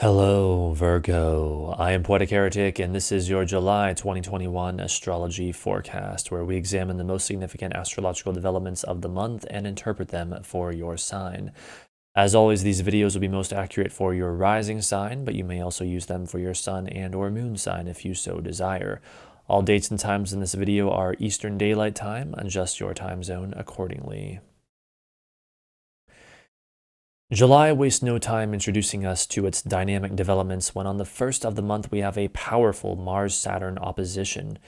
Hello, Virgo. I am Poetic Heretic, and this is your July 2021 astrology forecast, where we examine the most significant astrological developments of the month and interpret them for your sign. As always, these videos will be most accurate for your rising sign, but you may also use them for your sun and or moon sign if you so desire. All dates and times in this video are Eastern Daylight Time. Adjust your time zone accordingly. July wastes no time introducing us to its dynamic developments when on the first of the month we have a powerful Mars-Saturn opposition.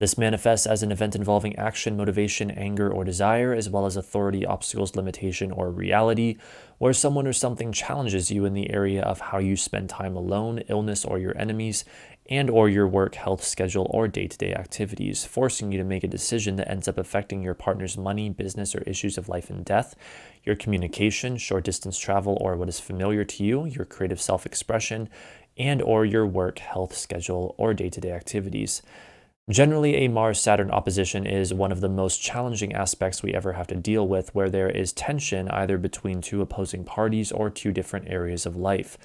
This manifests as an event involving action, motivation, anger, or desire, as well as authority, obstacles, limitation, or reality, where someone or something challenges you in the area of how you spend time alone, illness, or your enemies, and or your work, health, schedule, or day-to-day activities, forcing you to make a decision that ends up affecting your partner's money, business, or issues of life and death, your communication, short-distance travel, or what is familiar to you, your creative self-expression, and or your work, health, schedule, or day-to-day activities. Generally, a Mars-Saturn opposition is one of the most challenging aspects we ever have to deal with, where there is tension either between two opposing parties or two different areas of life.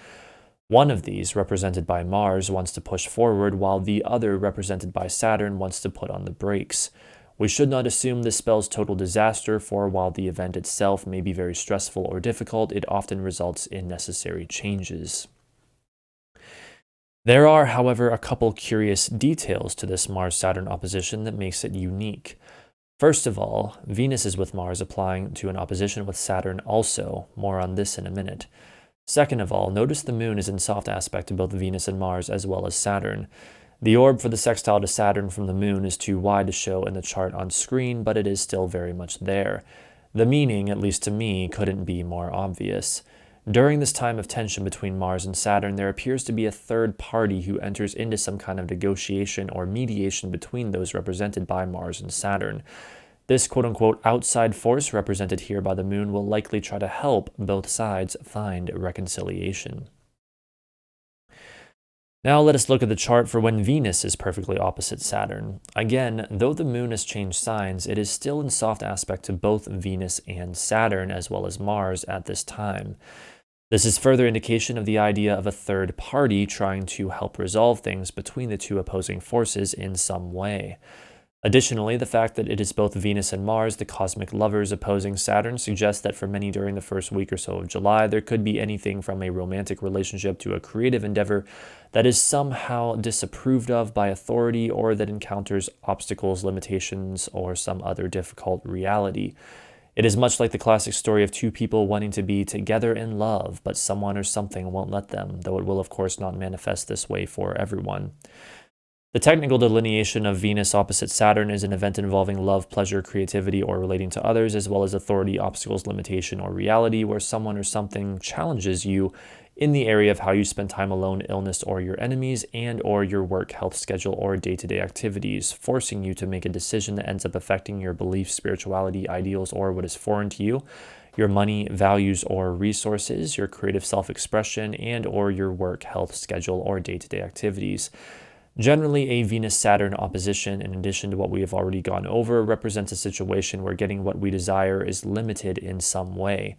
One of these, represented by Mars, wants to push forward, while the other, represented by Saturn, wants to put on the brakes. We should not assume this spells total disaster, for while the event itself may be very stressful or difficult, it often results in necessary changes. There are, however, a couple curious details to this Mars-Saturn opposition that makes it unique. First of all, Venus is with Mars applying to an opposition with Saturn also. More on this in a minute. Second of all, notice the moon is in soft aspect to both Venus and Mars as well as Saturn. The orb for the sextile to Saturn from the moon is too wide to show in the chart on screen, but it is still very much there. The meaning, at least to me, couldn't be more obvious. During this time of tension between Mars and Saturn, there appears to be a third party who enters into some kind of negotiation or mediation between those represented by Mars and Saturn. This quote-unquote outside force, represented here by the moon, will likely try to help both sides find reconciliation. Now let us look at the chart for when Venus is perfectly opposite Saturn. Again, though the moon has changed signs, it is still in soft aspect to both Venus and Saturn, as well as Mars at this time. This is further indication of the idea of a third party trying to help resolve things between the two opposing forces in some way. Additionally, the fact that it is both Venus and Mars, the cosmic lovers opposing Saturn, suggests that for many during the first week or so of July, there could be anything from a romantic relationship to a creative endeavor that is somehow disapproved of by authority or that encounters obstacles, limitations, or some other difficult reality. It is much like the classic story of two people wanting to be together in love, but someone or something won't let them, though it will of course not manifest this way for everyone. The technical delineation of Venus opposite Saturn is an event involving love, pleasure, creativity, or relating to others, as well as authority, obstacles, limitation, or reality, where someone or something challenges you in the area of how you spend time alone, illness, or your enemies, and or your work, health, schedule, or day-to-day activities, forcing you to make a decision that ends up affecting your beliefs, spirituality, ideals, or what is foreign to you, your money, values, or resources, your creative self-expression, and or your work, health, schedule, or day-to-day activities. Generally, a Venus-Saturn opposition, in addition to what we have already gone over, represents a situation where getting what we desire is limited in some way.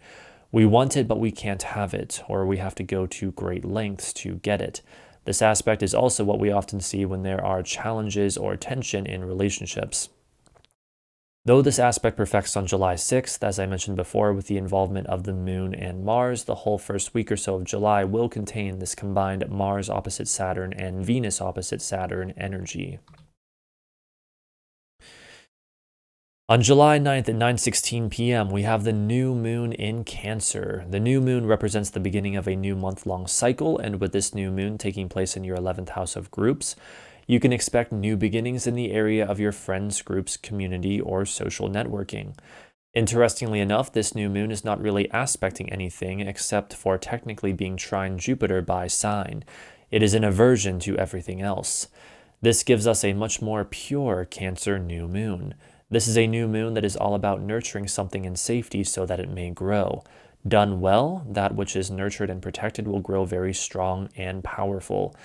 We want it, but we can't have it, or we have to go to great lengths to get it. This aspect is also what we often see when there are challenges or tension in relationships. Though this aspect perfects on July 6th, as I mentioned before, with the involvement of the moon and Mars, the whole first week or so of July will contain this combined Mars opposite Saturn and Venus opposite Saturn energy. On July 9th at 9:16 p.m., we have the new moon in Cancer. The new moon represents the beginning of a new month-long cycle, and with this new moon taking place in your 11th house of groups, you can expect new beginnings in the area of your friends, groups, community, or social networking. Interestingly enough, this new moon is not really aspecting anything except for technically being trine Jupiter by sign. It is an aversion to everything else. This gives us a much more pure Cancer new moon. This is a new moon that is all about nurturing something in safety so that it may grow. Done well, that which is nurtured and protected will grow very strong and powerful.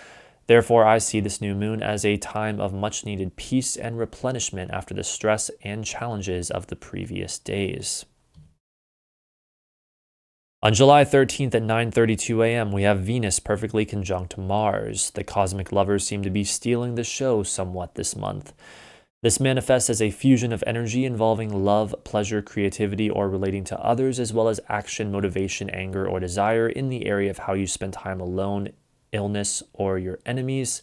Therefore, I see this new moon as a time of much-needed peace and replenishment after the stress and challenges of the previous days. On July 13th at 9:32 a.m., we have Venus perfectly conjunct Mars. The cosmic lovers seem to be stealing the show somewhat this month. This manifests as a fusion of energy involving love, pleasure, creativity, or relating to others, as well as action, motivation, anger, or desire in the area of how you spend time alone, illness, or your enemies.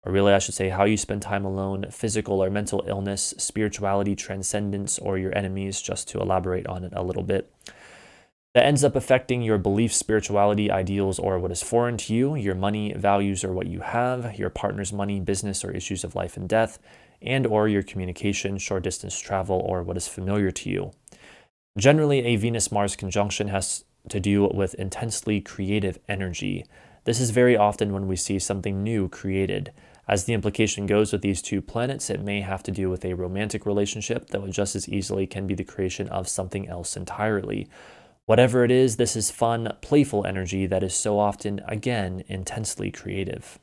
Or really, I should say, how you spend time alone, physical or mental illness, spirituality, transcendence, or your enemies, just to elaborate on it a little bit. That ends up affecting your beliefs, spirituality, ideals, or what is foreign to you, your money, values, or what you have, your partner's money, business, or issues of life and death, and or your communication, short distance travel, or what is familiar to you. Generally, a Venus-Mars conjunction has to do with intensely creative energy. This is very often when we see something new created. As the implication goes with these two planets, it may have to do with a romantic relationship, though it just as easily can be the creation of something else entirely. Whatever it is, this is fun, playful energy that is so often, again, intensely creative.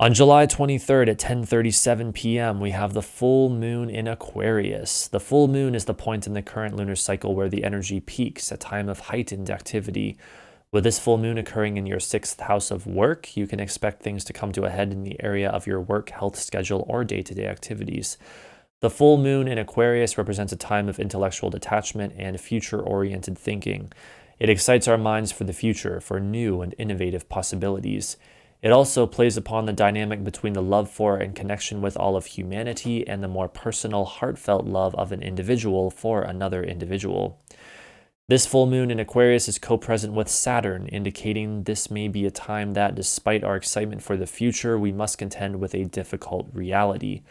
On July 23rd at 10:37 p.m., we have the full moon in Aquarius. The full moon is the point in the current lunar cycle where the energy peaks, a time of heightened activity. With this full moon occurring in your 6th house of work, you can expect things to come to a head in the area of your work, health, schedule, or day-to-day activities. The full moon in Aquarius represents a time of intellectual detachment and future-oriented thinking. It excites our minds for the future, for new and innovative possibilities. It also plays upon the dynamic between the love for and connection with all of humanity and the more personal, heartfelt love of an individual for another individual. This full moon in Aquarius is co-present with Saturn, indicating this may be a time that, despite our excitement for the future, we must contend with a difficult reality.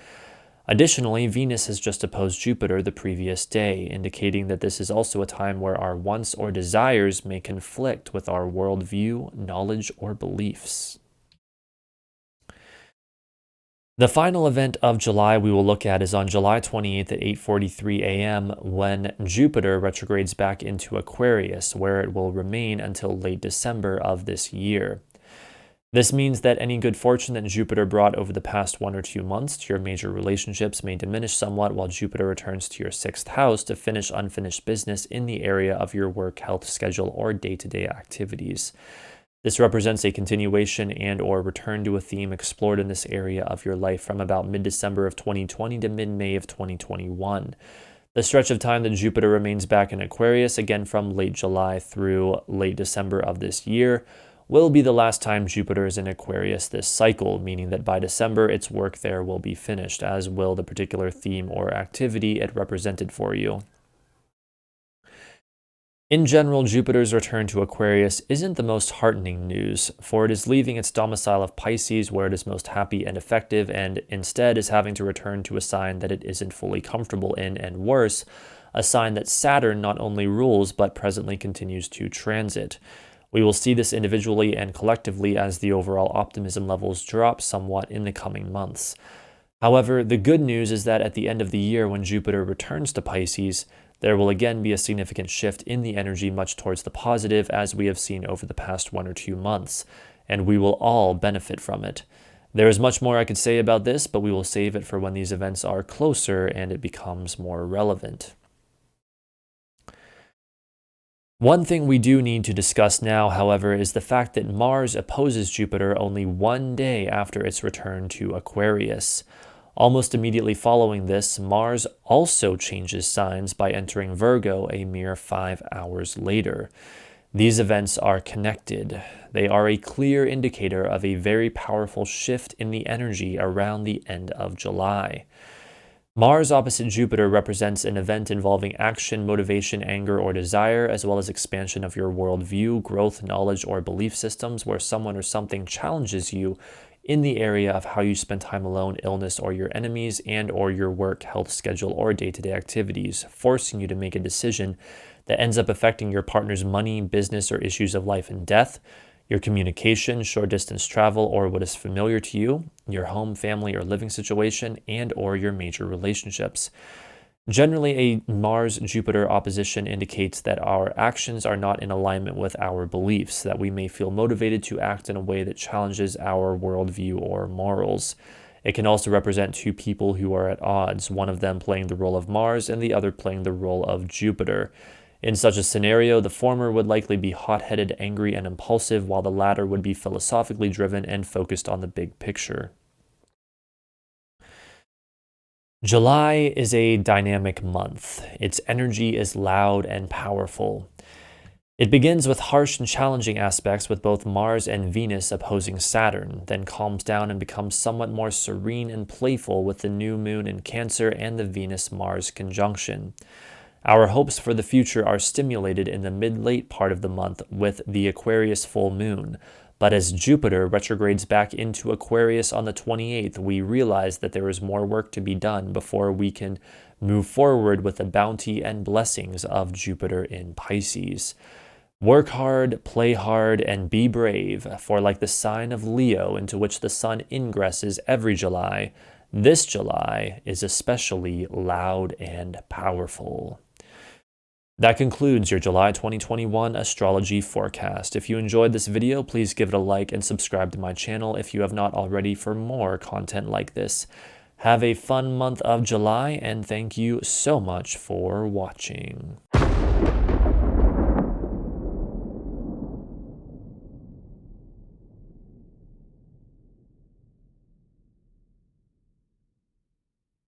Additionally, Venus has just opposed Jupiter the previous day, indicating that this is also a time where our wants or desires may conflict with our worldview, knowledge, or beliefs. The final event of July we will look at is on July 28th at 8:43 a.m. when Jupiter retrogrades back into Aquarius, where it will remain until late December of this year. This means that any good fortune that Jupiter brought over the past 1 or 2 months to your major relationships may diminish somewhat while Jupiter returns to your 6th house to finish unfinished business in the area of your work, health, schedule, or day-to-day activities. This represents a continuation and or return to a theme explored in this area of your life from about mid-December of 2020 to mid-May of 2021. The stretch of time that Jupiter remains back in Aquarius, again from late July through late December of this year, will be the last time Jupiter is in Aquarius this cycle, meaning that by December its work there will be finished, as will the particular theme or activity it represented for you. In general, Jupiter's return to Aquarius isn't the most heartening news, for it is leaving its domicile of Pisces where it is most happy and effective, and instead is having to return to a sign that it isn't fully comfortable in, and worse, a sign that Saturn not only rules but presently continues to transit. We will see this individually and collectively as the overall optimism levels drop somewhat in the coming months. However, the good news is that at the end of the year when Jupiter returns to Pisces, there will again be a significant shift in the energy much towards the positive as we have seen over the past 1 or 2 months, and we will all benefit from it. There is much more I could say about this, but we will save it for when these events are closer and it becomes more relevant. One thing we do need to discuss now, however, is the fact that Mars opposes Jupiter only 1 day after its return to Aquarius. Almost immediately following this, Mars also changes signs by entering Virgo a mere 5 hours later. These events are connected. They are a clear indicator of a very powerful shift in the energy around the end of July. Mars opposite Jupiter represents an event involving action, motivation, anger, or desire, as well as expansion of your worldview, growth, knowledge, or belief systems where someone or something challenges you in the area of how you spend time alone, illness, or your enemies, and or your work, health, schedule, or day-to-day activities, forcing you to make a decision that ends up affecting your partner's money, business, or issues of life and death, your communication, short-distance travel, or what is familiar to you, your home, family, or living situation, and or your major relationships. Generally, a Mars-Jupiter opposition indicates that our actions are not in alignment with our beliefs, that we may feel motivated to act in a way that challenges our worldview or morals. It can also represent 2 people who are at odds, one of them playing the role of Mars and the other playing the role of Jupiter. In such a scenario, the former would likely be hot-headed, angry, and impulsive, while the latter would be philosophically driven and focused on the big picture. July is a dynamic month. Its energy is loud and powerful. It begins with harsh and challenging aspects with both Mars and Venus opposing Saturn, then calms down and becomes somewhat more serene and playful with the new moon in Cancer and the Venus-Mars conjunction. Our hopes for the future are stimulated in the mid-late part of the month with the Aquarius full moon. But as Jupiter retrogrades back into Aquarius on the 28th, we realize that there is more work to be done before we can move forward with the bounty and blessings of Jupiter in Pisces. Work hard, play hard, and be brave, for like the sign of Leo into which the sun ingresses every July, this July is especially loud and powerful. That concludes your July 2021 astrology forecast. If you enjoyed this video, please give it a like and subscribe to my channel if you have not already for more content like this. Have a fun month of July, and thank you so much for watching.